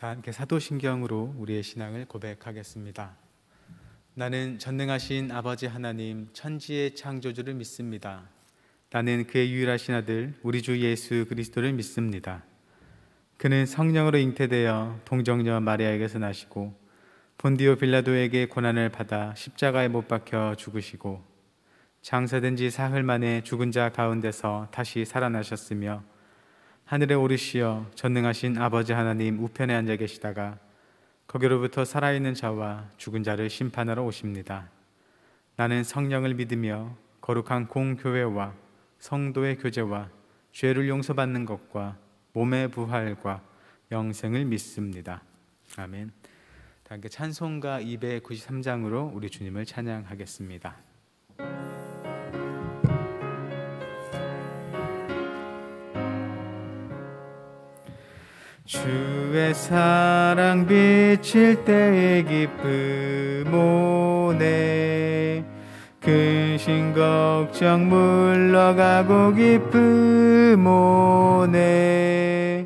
다 함께 사도신경으로 우리의 신앙을 고백하겠습니다. 나는 전능하신 아버지 하나님 천지의 창조주를 믿습니다. 나는 그의 유일하신 아들 우리 주 예수 그리스도를 믿습니다. 그는 성령으로 잉태되어 동정녀 마리아에게서 나시고 본디오 빌라도에게 고난을 받아 십자가에 못 박혀 죽으시고 장사된 지 사흘 만에 죽은 자 가운데서 다시 살아나셨으며 하늘에 오르시어 전능하신 아버지 하나님 우편에 앉아 계시다가 거기로부터 살아있는 자와 죽은 자를 심판하러 오십니다. 나는 성령을 믿으며 거룩한 공교회와 성도의 교제와 죄를 용서받는 것과 몸의 부활과 영생을 믿습니다. 아멘. 함께 찬송가 293장으로 우리 주님을 찬양하겠습니다. 주의 사랑 비칠 때의 기쁨 오네 근심 걱정 물러가고 기쁨 오네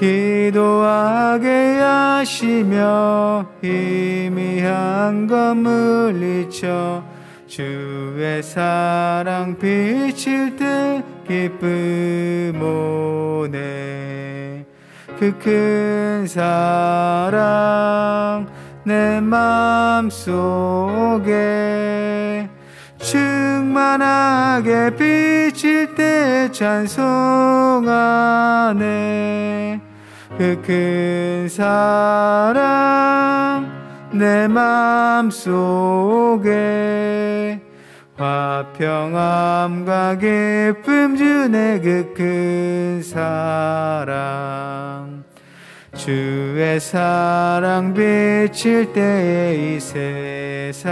기도하게 하시며 희미한 것 물리쳐 주의 사랑 비칠 때 기쁨 오네 그 큰 사랑 내 맘속에 충만하게 비칠 때 찬송하네 그 큰 사랑 내 맘속에 화평함과 기쁨 주네 그 큰 사랑 주의 사랑 비칠 때의 이 세상은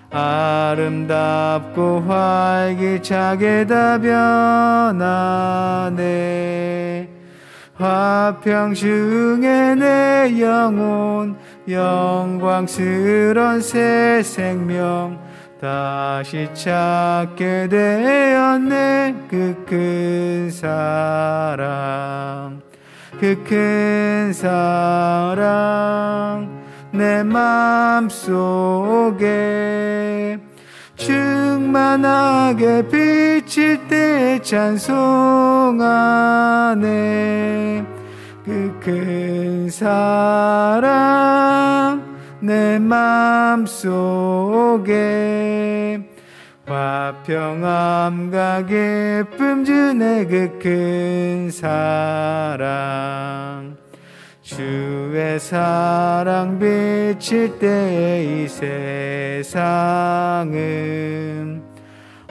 아름답고 활기차게 다 변하네 화평 중에 내 영혼 영광스런 새 생명 다시 찾게 되었네 그 큰 사랑 그 큰 사랑 내 맘속에 충만하게 비칠 때 찬송하네 그 큰 사랑 내 맘속에 화평함과 기쁨 주네 그 큰 사랑 주의 사랑 비칠 때의 이 세상은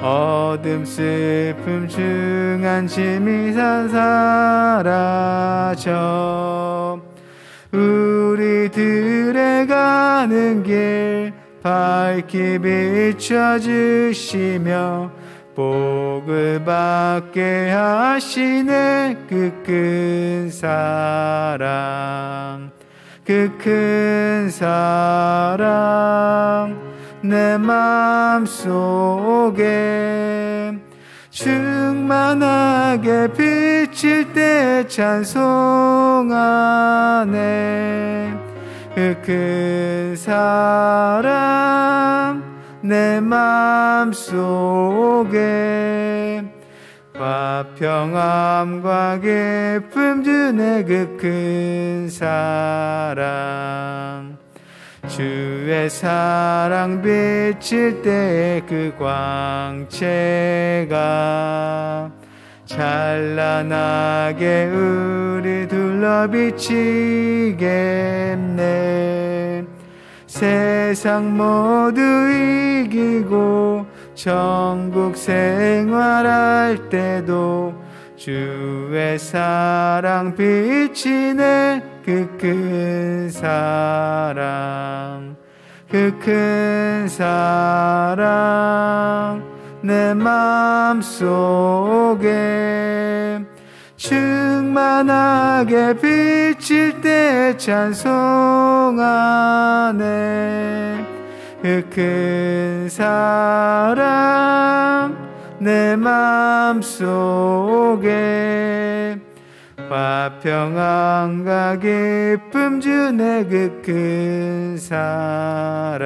어둠 슬픔 중한 짐이 사라져 우리들의 가는 길 밝게 비춰주시며 복을 받게 하시네 그 큰 사랑 그 큰 사랑 내 맘속에 충만하게 비칠 때 찬송하네 그 큰 사랑 내 맘속에 화평함과 기쁨 주네 그 큰 사랑 주의 사랑 비칠 때 그 광채가 찬란하게 우리 둘러 비치겠네 세상 모두 이기고 천국 생활할 때도 주의 사랑 비치네 그 큰 사랑 그 큰 사랑 내 맘속에 충만하게 비칠 때 찬송하네 그 큰 사랑 내 맘속에 화평함과 기쁨 주 내 그 큰 사랑.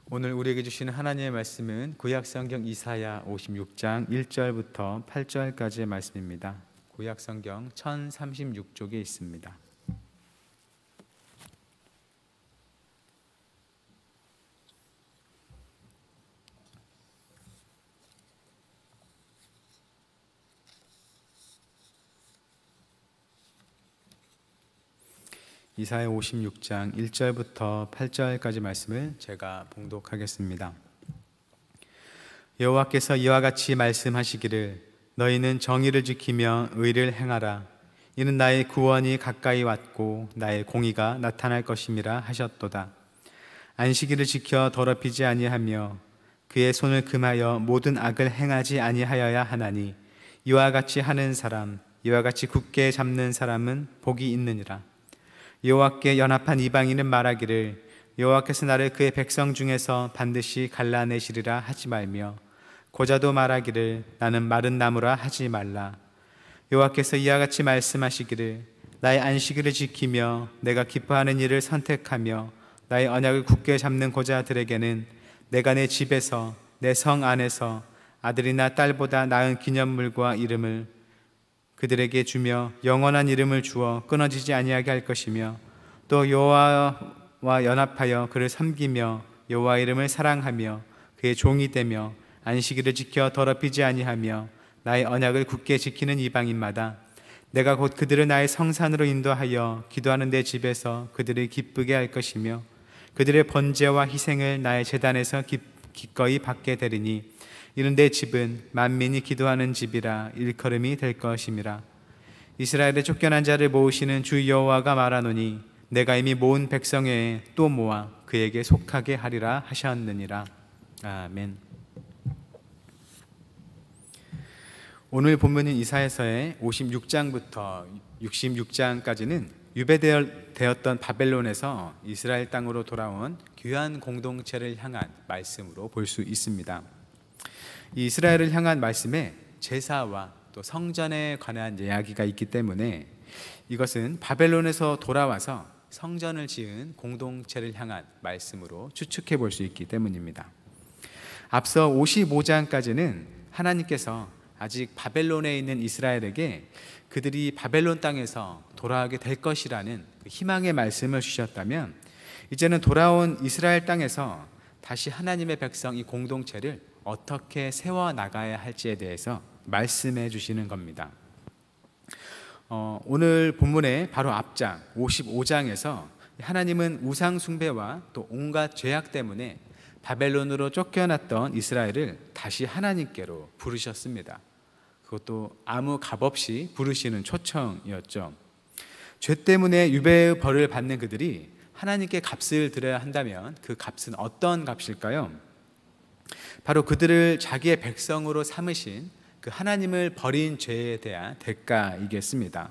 오늘 우리에게 주시는 하나님의 말씀은 구약성경 이사야 56장 1절부터 8절까지의 말씀입니다. 구약성경 1036쪽에 있습니다. 이사야 56장 1절부터 8절까지 말씀을 제가 봉독하겠습니다. 여호와께서 이와 같이 말씀하시기를 너희는 정의를 지키며 의를 행하라. 이는 나의 구원이 가까이 왔고 나의 공의가 나타날 것임이라 하셨도다. 안식일을 지켜 더럽히지 아니하며 그의 손을 금하여 모든 악을 행하지 아니하여야 하나니 이와 같이 하는 사람, 이와 같이 굳게 잡는 사람은 복이 있느니라. 여호와께 연합한 이방인은 말하기를 여호와께서 나를 그의 백성 중에서 반드시 갈라내시리라 하지 말며 고자도 말하기를 나는 마른 나무라 하지 말라. 여호와께서 이와 같이 말씀하시기를 나의 안식일을 지키며 내가 기뻐하는 일을 선택하며 나의 언약을 굳게 잡는 고자들에게는 내가 내 집에서 내 성 안에서 아들이나 딸보다 나은 기념물과 이름을 그들에게 주며 영원한 이름을 주어 끊어지지 아니하게 할 것이며 또 여호와와 연합하여 그를 섬기며 여호와 이름을 사랑하며 그의 종이 되며 안식일을 지켜 더럽히지 아니하며 나의 언약을 굳게 지키는 이방인마다 내가 곧 그들을 나의 성산으로 인도하여 기도하는 내 집에서 그들을 기쁘게 할 것이며 그들의 번제와 희생을 나의 제단에서 기꺼이 받게 되리니 이는 내 집은 만민이 기도하는 집이라 일컬음이 될 것임이라. 이스라엘의 쫓겨난 자를 모으시는 주 여호와가 말하노니 내가 이미 모은 백성 외에 또 모아 그에게 속하게 하리라 하셨느니라. 아멘. 오늘 본문인 이사야서의 56장부터 66장까지는 유배되었던 바벨론에서 이스라엘 땅으로 돌아온 귀한 공동체를 향한 말씀으로 볼 수 있습니다. 이 이스라엘을 향한 말씀에 제사와 또 성전에 관한 이야기가 있기 때문에 이것은 바벨론에서 돌아와서 성전을 지은 공동체를 향한 말씀으로 추측해 볼 수 있기 때문입니다. 앞서 55장까지는 하나님께서 아직 바벨론에 있는 이스라엘에게 그들이 바벨론 땅에서 돌아오게 될 것이라는 희망의 말씀을 주셨다면 이제는 돌아온 이스라엘 땅에서 다시 하나님의 백성 이 공동체를 어떻게 세워나가야 할지에 대해서 말씀해 주시는 겁니다. 오늘 본문의 바로 앞장 55장에서 하나님은 우상 숭배와 또 온갖 죄악 때문에 바벨론으로 쫓겨났던 이스라엘을 다시 하나님께로 부르셨습니다. 그것도 아무 값없이 부르시는 초청이었죠. 죄 때문에 유배의 벌을 받는 그들이 하나님께 값을 드려야 한다면 그 값은 어떤 값일까요? 바로 그들을 자기의 백성으로 삼으신 그 하나님을 버린 죄에 대한 대가이겠습니다.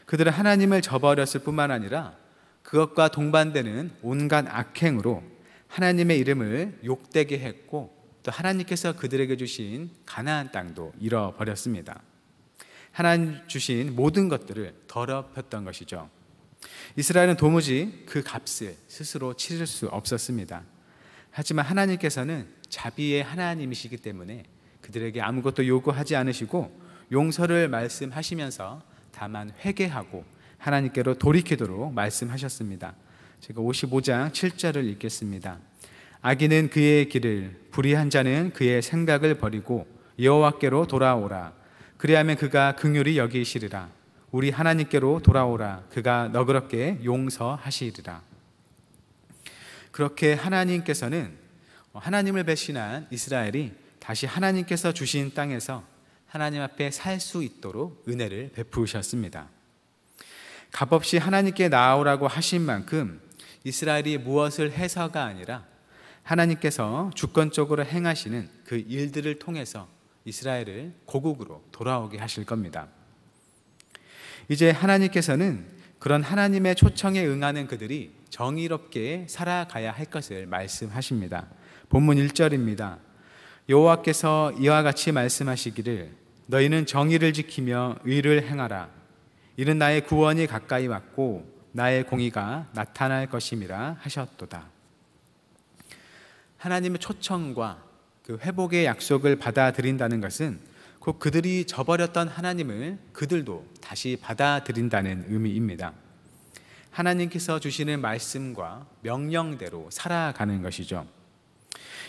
그들은 하나님을 저버렸을 뿐만 아니라 그것과 동반되는 온갖 악행으로 하나님의 이름을 욕되게 했고 또 하나님께서 그들에게 주신 가나안 땅도 잃어버렸습니다. 하나님 주신 모든 것들을 더럽혔던 것이죠. 이스라엘은 도무지 그 값을 스스로 치를 수 없었습니다. 하지만 하나님께서는 자비의 하나님이시기 때문에 그들에게 아무것도 요구하지 않으시고 용서를 말씀하시면서 다만 회개하고 하나님께로 돌이키도록 말씀하셨습니다. 제가 55장 7절을 읽겠습니다. 악인은 그의 길을, 불의한 자는 그의 생각을 버리고 여호와께로 돌아오라. 그리하면 그가 긍휼히 여기시리라. 우리 하나님께로 돌아오라. 그가 너그럽게 용서하시리라. 그렇게 하나님께서는 하나님을 배신한 이스라엘이 다시 하나님께서 주신 땅에서 하나님 앞에 살 수 있도록 은혜를 베푸셨습니다. 값없이 하나님께 나아오라고 하신 만큼 이스라엘이 무엇을 해서가 아니라 하나님께서 주권적으로 행하시는 그 일들을 통해서 이스라엘을 고국으로 돌아오게 하실 겁니다. 이제 하나님께서는 그런 하나님의 초청에 응하는 그들이 정의롭게 살아가야 할 것을 말씀하십니다. 본문 1절입니다. 여호와께서 이와 같이 말씀하시기를 너희는 정의를 지키며 의를 행하라. 이는 나의 구원이 가까이 왔고 나의 공의가 나타날 것임이라 하셨도다. 하나님의 초청과 그 회복의 약속을 받아들인다는 것은 곧 그들이 저버렸던 하나님을 그들도 다시 받아들인다는 의미입니다. 하나님께서 주시는 말씀과 명령대로 살아가는 것이죠.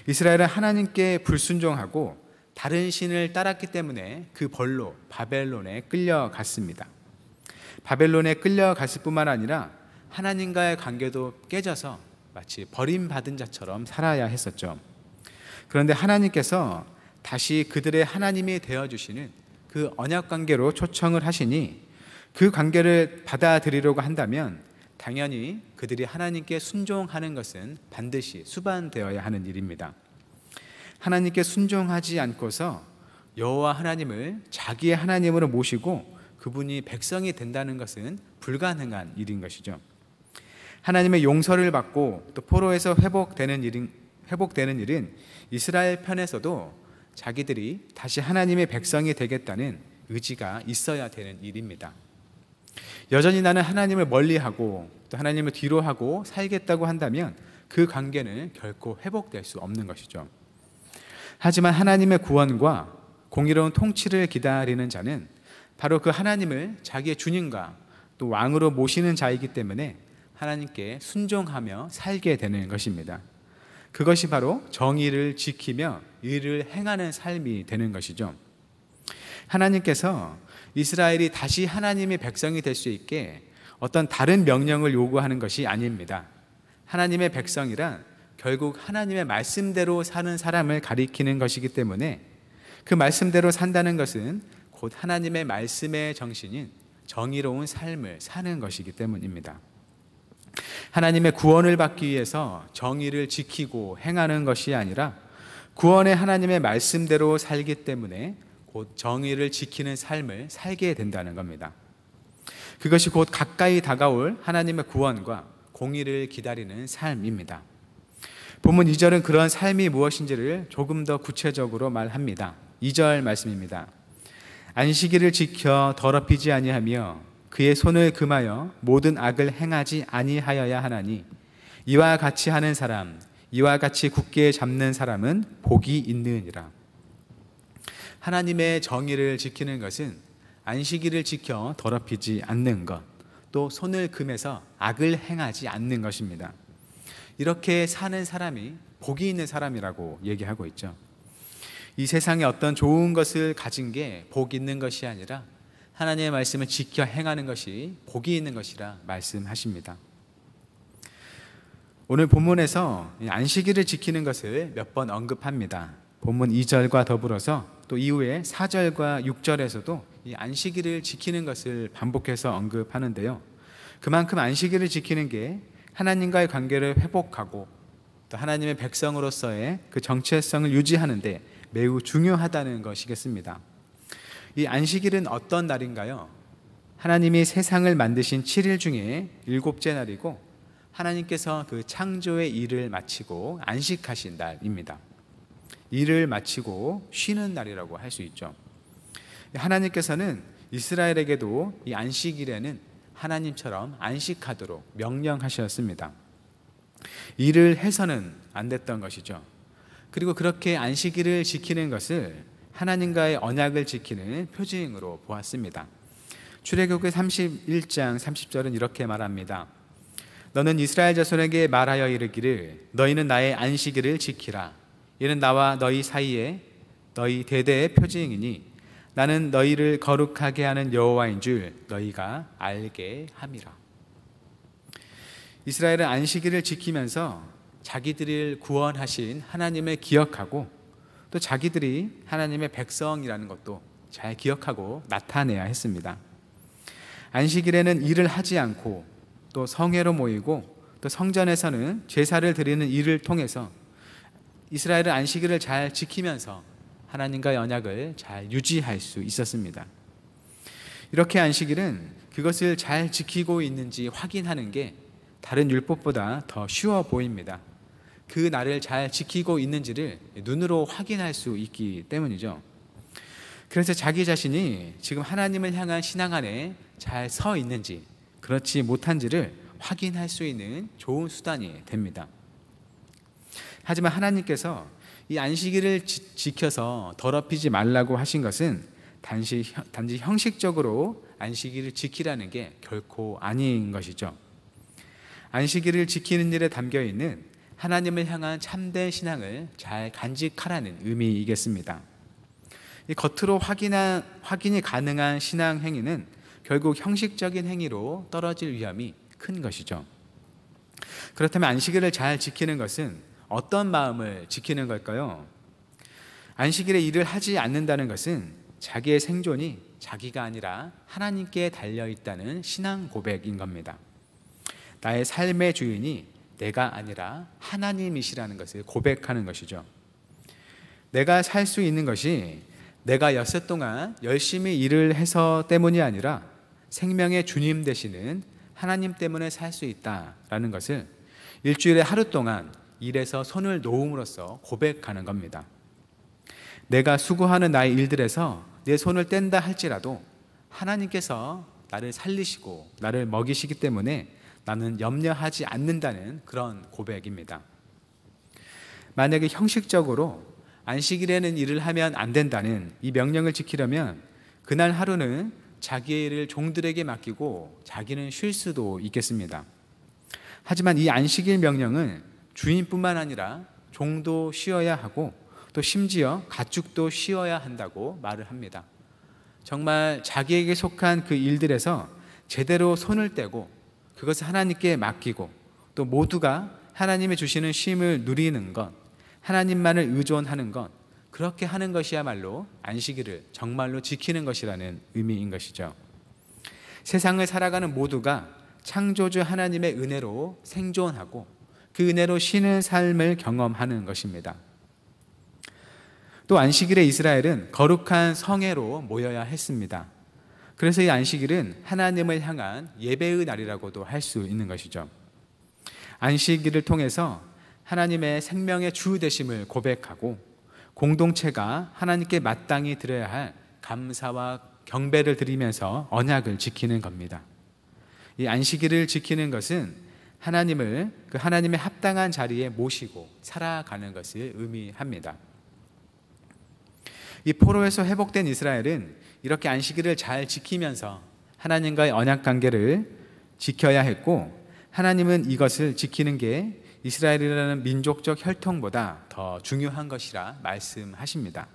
이스라엘은 하나님께 불순종하고 다른 신을 따랐기 때문에 그 벌로 바벨론에 끌려갔습니다. 바벨론에 끌려갔을 뿐만 아니라 하나님과의 관계도 깨져서 마치 버림받은 자처럼 살아야 했었죠. 그런데 하나님께서 다시 그들의 하나님이 되어주시는 그 언약 관계로 초청을 하시니 그 관계를 받아들이려고 한다면 당연히 그들이 하나님께 순종하는 것은 반드시 수반되어야 하는 일입니다. 하나님께 순종하지 않고서 여호와 하나님을 자기의 하나님으로 모시고 그분이 백성이 된다는 것은 불가능한 일인 것이죠. 하나님의 용서를 받고 또 포로에서 회복되는 일은 이스라엘 편에서도 자기들이 다시 하나님의 백성이 되겠다는 의지가 있어야 되는 일입니다. 여전히 나는 하나님을 멀리하고 또 하나님을 뒤로하고 살겠다고 한다면 그 관계는 결코 회복될 수 없는 것이죠. 하지만 하나님의 구원과 공의로운 통치를 기다리는 자는 바로 그 하나님을 자기의 주님과 또 왕으로 모시는 자이기 때문에 하나님께 순종하며 살게 되는 것입니다. 그것이 바로 정의를 지키며 의를 행하는 삶이 되는 것이죠. 하나님께서 이스라엘이 다시 하나님의 백성이 될 수 있게 어떤 다른 명령을 요구하는 것이 아닙니다. 하나님의 백성이란 결국 하나님의 말씀대로 사는 사람을 가리키는 것이기 때문에 그 말씀대로 산다는 것은 곧 하나님의 말씀의 정신인 정의로운 삶을 사는 것이기 때문입니다. 하나님의 구원을 받기 위해서 정의를 지키고 행하는 것이 아니라 구원의 하나님의 말씀대로 살기 때문에 곧 정의를 지키는 삶을 살게 된다는 겁니다. 그것이 곧 가까이 다가올 하나님의 구원과 공의를 기다리는 삶입니다. 본문 2절은 그런 삶이 무엇인지를 조금 더 구체적으로 말합니다. 2절 말씀입니다. 안식일을 지켜 더럽히지 아니하며 그의 손을 금하여 모든 악을 행하지 아니하여야 하나니 이와 같이 하는 사람, 이와 같이 굳게 잡는 사람은 복이 있느니라. 하나님의 정의를 지키는 것은 안식일을 지켜 더럽히지 않는 것, 또 손을 금해서 악을 행하지 않는 것입니다. 이렇게 사는 사람이 복이 있는 사람이라고 얘기하고 있죠. 이 세상에 어떤 좋은 것을 가진 게 복 있는 것이 아니라 하나님의 말씀을 지켜 행하는 것이 복이 있는 것이라 말씀하십니다. 오늘 본문에서 안식일을 지키는 것을 몇 번 언급합니다. 본문 2절과 더불어서 또 이후에 4절과 6절에서도 이 안식일을 지키는 것을 반복해서 언급하는데요. 그만큼 안식일을 지키는 게 하나님과의 관계를 회복하고 또 하나님의 백성으로서의 그 정체성을 유지하는 데 매우 중요하다는 것이겠습니다. 이 안식일은 어떤 날인가요? 하나님이 세상을 만드신 7일 중에 7째 날이고 하나님께서 그 창조의 일을 마치고 안식하신 날입니다. 일을 마치고 쉬는 날이라고 할 수 있죠. 하나님께서는 이스라엘에게도 이 안식일에는 하나님처럼 안식하도록 명령하셨습니다. 일을 해서는 안 됐던 것이죠. 그리고 그렇게 안식일을 지키는 것을 하나님과의 언약을 지키는 표징으로 보았습니다. 출애굽기 31장 30절은 이렇게 말합니다. 너는 이스라엘 자손에게 말하여 이르기를 너희는 나의 안식일을 지키라. 이는 나와 너희 사이에 너희 대대의 표징이니 나는 너희를 거룩하게 하는 여호와인 줄 너희가 알게 함이라. 이스라엘은 안식일을 지키면서 자기들을 구원하신 하나님을 기억하고 또 자기들이 하나님의 백성이라는 것도 잘 기억하고 나타내야 했습니다. 안식일에는 일을 하지 않고 또 성회로 모이고 또 성전에서는 제사를 드리는 일을 통해서 이스라엘은 안식일을 잘 지키면서 하나님과의 언약을 잘 유지할 수 있었습니다. 이렇게 안식일은 그것을 잘 지키고 있는지 확인하는 게 다른 율법보다 더 쉬워 보입니다. 그 나를 잘 지키고 있는지를 눈으로 확인할 수 있기 때문이죠. 그래서 자기 자신이 지금 하나님을 향한 신앙 안에 잘 서 있는지 그렇지 못한지를 확인할 수 있는 좋은 수단이 됩니다. 하지만 하나님께서 이 안식일을 지켜서 더럽히지 말라고 하신 것은 단지 형식적으로 안식일을 지키라는 게 결코 아닌 것이죠. 안식일을 지키는 일에 담겨 있는 하나님을 향한 참된 신앙을 잘 간직하라는 의미이겠습니다. 이 겉으로 확인이 가능한 신앙 행위는 결국 형식적인 행위로 떨어질 위험이 큰 것이죠. 그렇다면 안식일을 잘 지키는 것은 어떤 마음을 지키는 걸까요? 안식일에 일을 하지 않는다는 것은 자기의 생존이 자기가 아니라 하나님께 달려있다는 신앙 고백인 겁니다. 나의 삶의 주인이 내가 아니라 하나님이시라는 것을 고백하는 것이죠. 내가 살 수 있는 것이 내가 엿새 동안 열심히 일을 해서 때문이 아니라 생명의 주님 되시는 하나님 때문에 살 수 있다라는 것을 일주일에 하루 동안 일에서 손을 놓음으로써 고백하는 겁니다. 내가 수고하는 나의 일들에서 내 손을 뗀다 할지라도 하나님께서 나를 살리시고 나를 먹이시기 때문에 나는 염려하지 않는다는 그런 고백입니다. 만약에 형식적으로 안식일에는 일을 하면 안 된다는 이 명령을 지키려면 그날 하루는 자기의 일을 종들에게 맡기고 자기는 쉴 수도 있겠습니다. 하지만 이 안식일 명령은 주인뿐만 아니라 종도 쉬어야 하고 또 심지어 가축도 쉬어야 한다고 말을 합니다. 정말 자기에게 속한 그 일들에서 제대로 손을 떼고 그것을 하나님께 맡기고 또 모두가 하나님이 주시는 쉼을 누리는 것, 하나님만을 의존하는 것, 그렇게 하는 것이야말로 안식일을 정말로 지키는 것이라는 의미인 것이죠. 세상을 살아가는 모두가 창조주 하나님의 은혜로 생존하고 그 은혜로 쉬는 삶을 경험하는 것입니다. 또 안식일에 이스라엘은 거룩한 성회로 모여야 했습니다. 그래서 이 안식일은 하나님을 향한 예배의 날이라고도 할 수 있는 것이죠. 안식일을 통해서 하나님의 생명의 주 되심을 고백하고 공동체가 하나님께 마땅히 드려야 할 감사와 경배를 드리면서 언약을 지키는 겁니다. 이 안식일을 지키는 것은 하나님을 그 하나님의 합당한 자리에 모시고 살아가는 것을 의미합니다. 이 포로에서 회복된 이스라엘은 이렇게 안식일을 잘 지키면서 하나님과의 언약 관계를 지켜야 했고 하나님은 이것을 지키는 게 이스라엘이라는 민족적 혈통보다 더 중요한 것이라 말씀하십니다.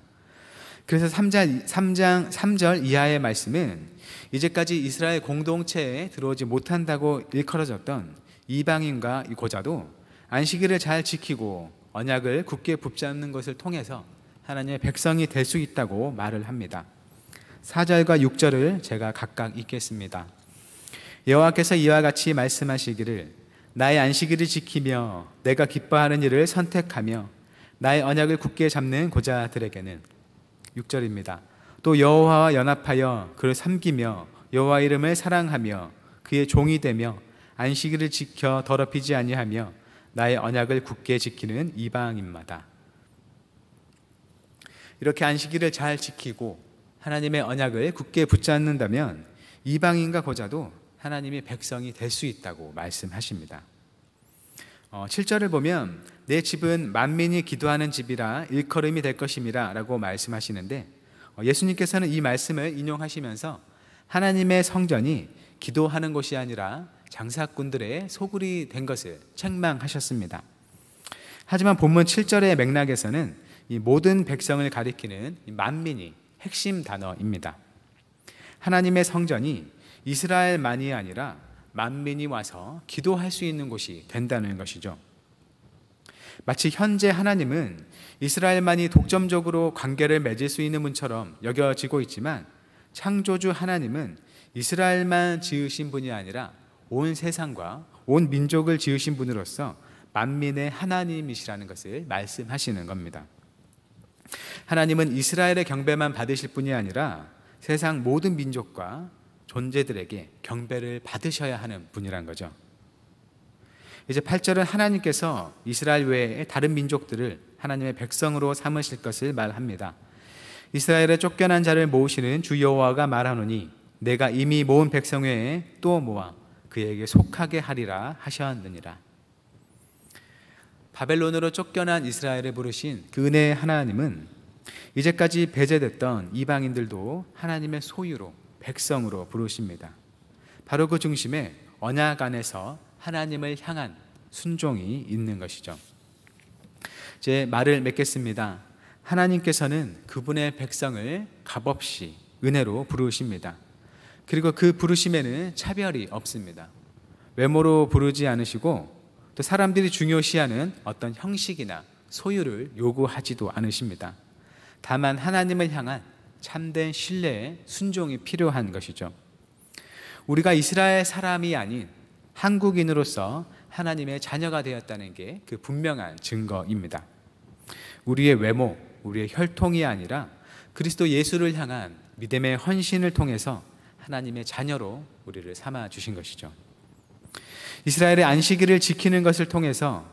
그래서 3절 이하의 말씀은 이제까지 이스라엘 공동체에 들어오지 못한다고 일컬어졌던 이방인과 이 고자도 안식일을 잘 지키고 언약을 굳게 붙잡는 것을 통해서 하나님의 백성이 될 수 있다고 말을 합니다. 4절과 6절을 제가 각각 읽겠습니다. 여호와께서 이와 같이 말씀하시기를 나의 안식일을 지키며 내가 기뻐하는 일을 선택하며 나의 언약을 굳게 잡는 고자들에게는 6절입니다. 또 여호와와 연합하여 그를 섬기며 여호와 이름을 사랑하며 그의 종이 되며 안식일을 지켜 더럽히지 아니하며 나의 언약을 굳게 지키는 이방인마다. 이렇게 안식일을 잘 지키고 하나님의 언약을 굳게 붙잡는다면 이방인과 고자도 하나님의 백성이 될 수 있다고 말씀하십니다. 7절을 보면 내 집은 만민이 기도하는 집이라 일컬음이 될 것임이라 라고 말씀하시는데 예수님께서는 이 말씀을 인용하시면서 하나님의 성전이 기도하는 곳이 아니라 장사꾼들의 소굴이 된 것을 책망하셨습니다. 하지만 본문 7절의 맥락에서는 이 모든 백성을 가리키는 만민이 핵심 단어입니다. 하나님의 성전이 이스라엘만이 아니라 만민이 와서 기도할 수 있는 곳이 된다는 것이죠. 마치 현재 하나님은 이스라엘만이 독점적으로 관계를 맺을 수 있는 분처럼 여겨지고 있지만 창조주 하나님은 이스라엘만 지으신 분이 아니라 온 세상과 온 민족을 지으신 분으로서 만민의 하나님이시라는 것을 말씀하시는 겁니다. 하나님은 이스라엘의 경배만 받으실 분이 아니라 세상 모든 민족과 존재들에게 경배를 받으셔야 하는 분이란 거죠. 이제 8절은 하나님께서 이스라엘 외의 다른 민족들을 하나님의 백성으로 삼으실 것을 말합니다. 이스라엘에 쫓겨난 자를 모으시는 주 여호와가 말하노니 내가 이미 모은 백성 외에 또 모아 그에게 속하게 하리라 하셨느니라. 바벨론으로 쫓겨난 이스라엘을 부르신 그 은혜의 하나님은 이제까지 배제됐던 이방인들도 하나님의 소유로 백성으로 부르십니다. 바로 그 중심에 언약 안에서 하나님을 향한 순종이 있는 것이죠. 이제 말을 맺겠습니다. 하나님께서는 그분의 백성을 값없이 은혜로 부르십니다. 그리고 그 부르심에는 차별이 없습니다. 외모로 부르지 않으시고 또 사람들이 중요시하는 어떤 형식이나 소유를 요구하지도 않으십니다. 다만 하나님을 향한 참된 신뢰의 순종이 필요한 것이죠. 우리가 이스라엘 사람이 아닌 한국인으로서 하나님의 자녀가 되었다는 게 그 분명한 증거입니다. 우리의 외모, 우리의 혈통이 아니라 그리스도 예수를 향한 믿음의 헌신을 통해서 하나님의 자녀로 우리를 삼아 주신 것이죠. 이스라엘의 안식일을 지키는 것을 통해서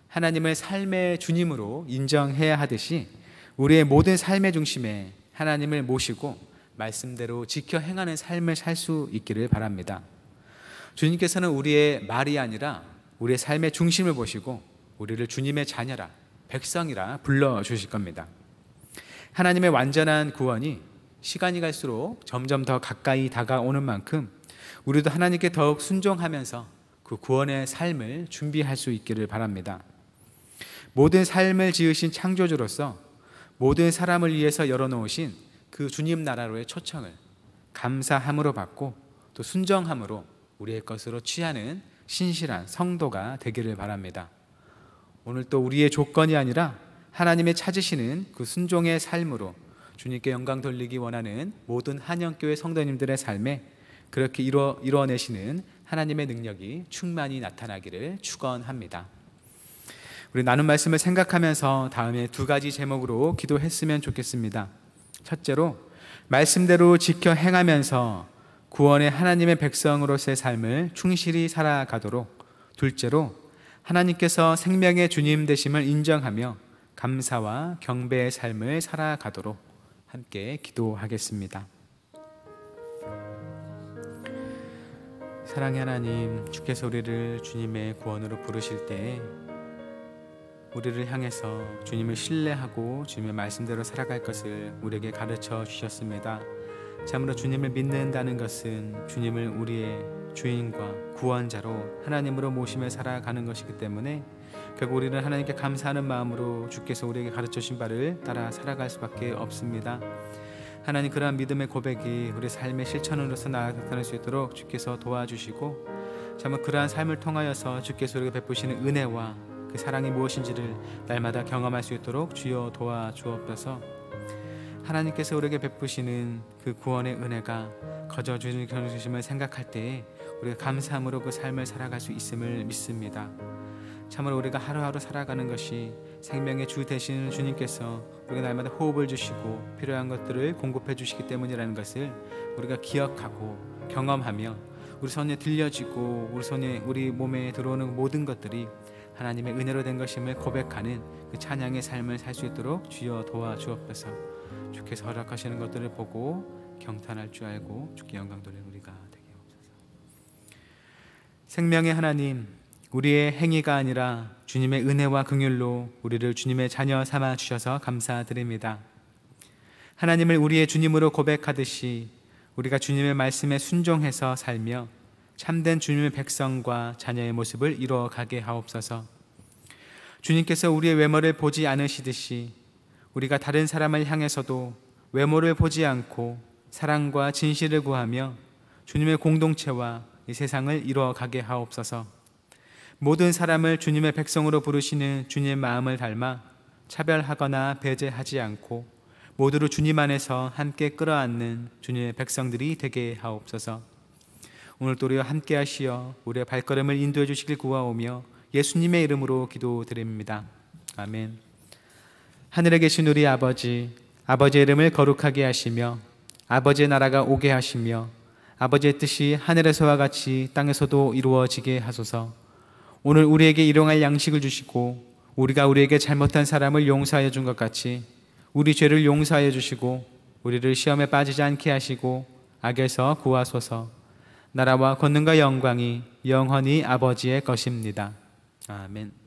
하나님을 삶의 주님으로 인정해야 하듯이 우리의 모든 삶의 중심에 하나님을 모시고 말씀대로 지켜 행하는 삶을 살 수 있기를 바랍니다. 주님께서는 우리의 말이 아니라 우리의 삶의 중심을 보시고 우리를 주님의 자녀라, 백성이라 불러주실 겁니다. 하나님의 완전한 구원이 시간이 갈수록 점점 더 가까이 다가오는 만큼 우리도 하나님께 더욱 순종하면서 그 구원의 삶을 준비할 수 있기를 바랍니다. 모든 삶을 지으신 창조주로서 모든 사람을 위해서 열어놓으신 그 주님 나라로의 초청을 감사함으로 받고 또 순정함으로 우리의 것으로 취하는 신실한 성도가 되기를 바랍니다. 오늘 또 우리의 조건이 아니라 하나님의 찾으시는 그 순종의 삶으로 주님께 영광 돌리기 원하는 모든 한영교회 성도님들의 삶에 그렇게 이루어내시는 하나님의 능력이 충만히 나타나기를 축원합니다. 우리 나눈 말씀을 생각하면서 다음에 두 가지 제목으로 기도했으면 좋겠습니다. 첫째로 말씀대로 지켜 행하면서 구원의 하나님의 백성으로서의 삶을 충실히 살아가도록, 둘째로 하나님께서 생명의 주님 되심을 인정하며 감사와 경배의 삶을 살아가도록 함께 기도하겠습니다. 사랑의 하나님, 주께서 우리를 주님의 구원으로 부르실 때 우리를 향해서 주님을 신뢰하고 주님의 말씀대로 살아갈 것을 우리에게 가르쳐 주셨습니다. 참으로 주님을 믿는다는 것은 주님을 우리의 주인과 구원자로 하나님으로 모시며 살아가는 것이기 때문에 결국 우리는 하나님께 감사하는 마음으로 주께서 우리에게 가르쳐 주신 바를 따라 살아갈 수밖에 없습니다. 하나님, 그러한 믿음의 고백이 우리 삶의 실천으로서 나타날 수 있도록 주께서 도와주시고 참으로 그러한 삶을 통하여서 주께서 우리에게 베푸시는 은혜와 그 사랑이 무엇인지를 날마다 경험할 수 있도록 주여 도와주옵소서. 하나님께서 우리에게 베푸시는 그 구원의 은혜가 거저 주심을 생각할 때에 우리가 감사함으로 그 삶을 살아갈 수 있음을 믿습니다. 참으로 우리가 하루하루 살아가는 것이 생명의 주 되시는 주님께서 우리가 날마다 호흡을 주시고 필요한 것들을 공급해 주시기 때문이라는 것을 우리가 기억하고 경험하며 우리 손에 들려지고 우리 몸에 들어오는 모든 것들이 하나님의 은혜로 된 것임을 고백하는 그 찬양의 삶을 살 수 있도록 주여 도와주옵소서. 주께서 허락하시는 것들을 보고 경탄할 줄 알고 주께 영광 돌리는 우리가 되게 하옵소서. 생명의 하나님, 우리의 행위가 아니라 주님의 은혜와 긍휼로 우리를 주님의 자녀 삼아 주셔서 감사드립니다. 하나님을 우리의 주님으로 고백하듯이 우리가 주님의 말씀에 순종해서 살며 참된 주님의 백성과 자녀의 모습을 이루어가게 하옵소서. 주님께서 우리의 외모를 보지 않으시듯이 우리가 다른 사람을 향해서도 외모를 보지 않고 사랑과 진실을 구하며 주님의 공동체와 이 세상을 이루어가게 하옵소서. 모든 사람을 주님의 백성으로 부르시는 주님의 마음을 닮아 차별하거나 배제하지 않고 모두를 주님 안에서 함께 끌어안는 주님의 백성들이 되게 하옵소서. 오늘도 우리와 함께 하시어 우리의 발걸음을 인도해 주시길 구하오며 예수님의 이름으로 기도드립니다. 아멘. 하늘에 계신 우리 아버지, 아버지의 이름을 거룩하게 하시며 아버지의 나라가 오게 하시며 아버지의 뜻이 하늘에서와 같이 땅에서도 이루어지게 하소서. 오늘 우리에게 일용할 양식을 주시고 우리가 우리에게 잘못한 사람을 용서하여 준 것 같이 우리 죄를 용서하여 주시고 우리를 시험에 빠지지 않게 하시고 악에서 구하소서. 나라와 권능과 영광이 영원히 아버지의 것입니다. 아멘.